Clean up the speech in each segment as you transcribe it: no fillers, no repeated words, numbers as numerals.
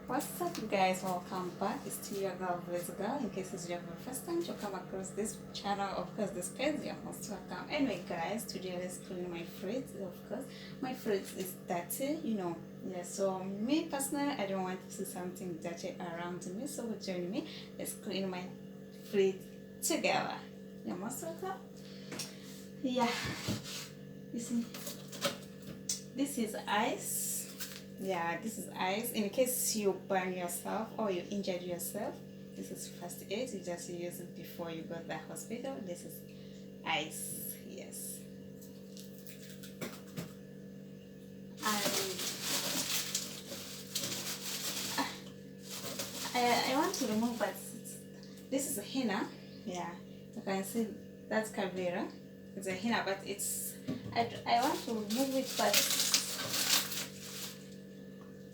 What's up, guys? Welcome back. It's still your girl Blaze Girl. In case it's your very first time to come across this channel, of course this page, you're most welcome. Anyway guys, today let's clean my fridge. Of course my fridge is dirty, yeah, so me personally, I don't want to see something dirty around me, so join me. Let's clean my fridge together. You're most welcome. Yeah, you see, this is ice. Yeah, this is ice. In case you burn yourself or you injured yourself, this is first aid. You just use it before you go to the hospital. This is ice. Yes. And I want to remove, but this is a henna. Yeah, you can see that's Caveira. It's a henna, but it's I want to remove it, but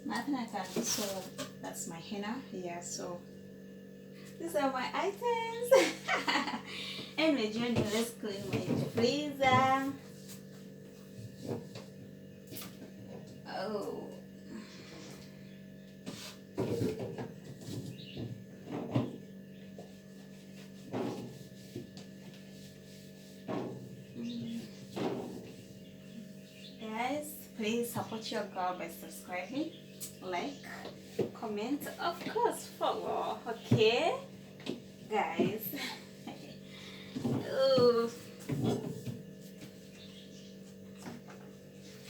nothing I can do, so that's my henna. Yeah, so these are my items. Anyway, join me, let's clean my freezer. Oh, guys, please support your girl by subscribing, like, comment, of course follow. Okay guys. Oh,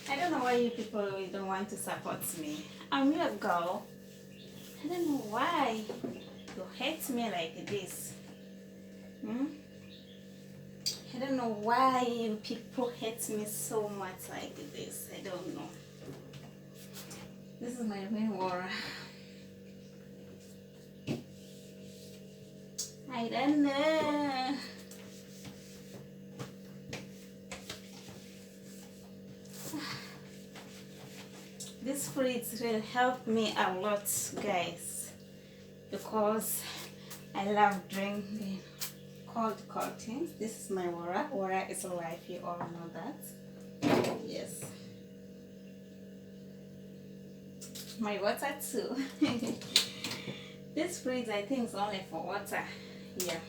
I don't know why you people don't want to support me. I'm your girl. I don't know why you hate me like this. I don't know why you people hate me so much like this. I don't know. This is my rainwater. I don't know. This fridge will help me a lot, guys, because I love drinking cold things. This is my water. Water is life, you all know that. Yes. My water too. This fridge, I think, is only for water. Yeah.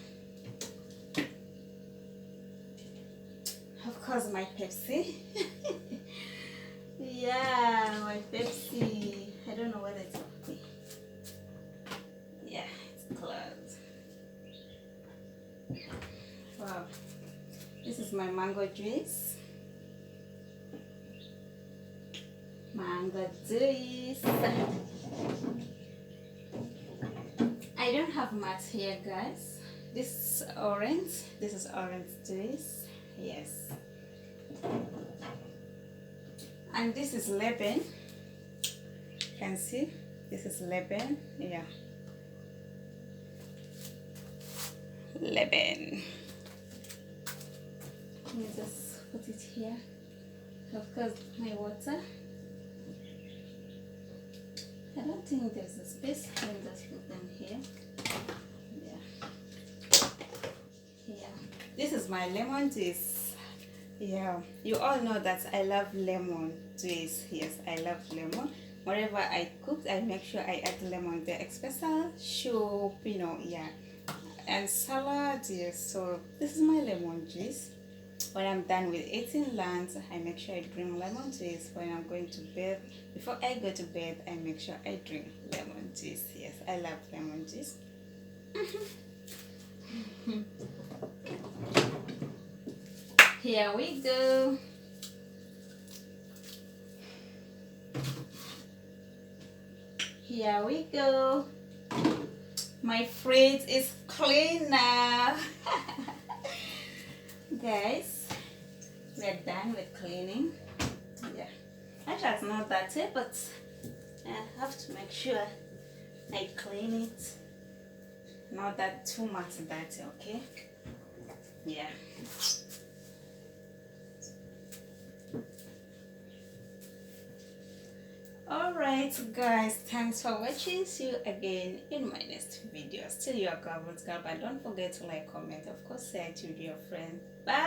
Of course, my Pepsi. Yeah, my Pepsi. I don't know whether it's okay. Yeah, it's closed. Wow. This is my mango juice. Mango juice. I don't have much here, guys. This is orange. This is orange juice. Yes. And this is lemon. You can see this is lemon. Yeah. Lemon. Let me just put it here. Of course, my water. I don't think there's a space. Let me just put them here. Yeah. Yeah. This is my lemon juice. Yeah. You all know that I love lemon juice. Yes, I love lemon. Whenever I cook, I make sure I add lemon there, especially soup, yeah, and salad. Yes. So this is my lemon juice. When I'm done with eating lunch, I make sure I drink lemon juice. When I'm going to bed, before I go to bed, I make sure I drink lemon juice. Yes, I love lemon juice. Here we go. Here we go. My fridge is clean now. Guys, we're done with cleaning. Yeah, actually it's not dirty, but I have to make sure I clean it. Not that too much dirty, okay? Yeah. Alright guys, thanks for watching. See you again in my next video. Still your girl, but don't forget to like, comment, of course, share it with your friends. Bye.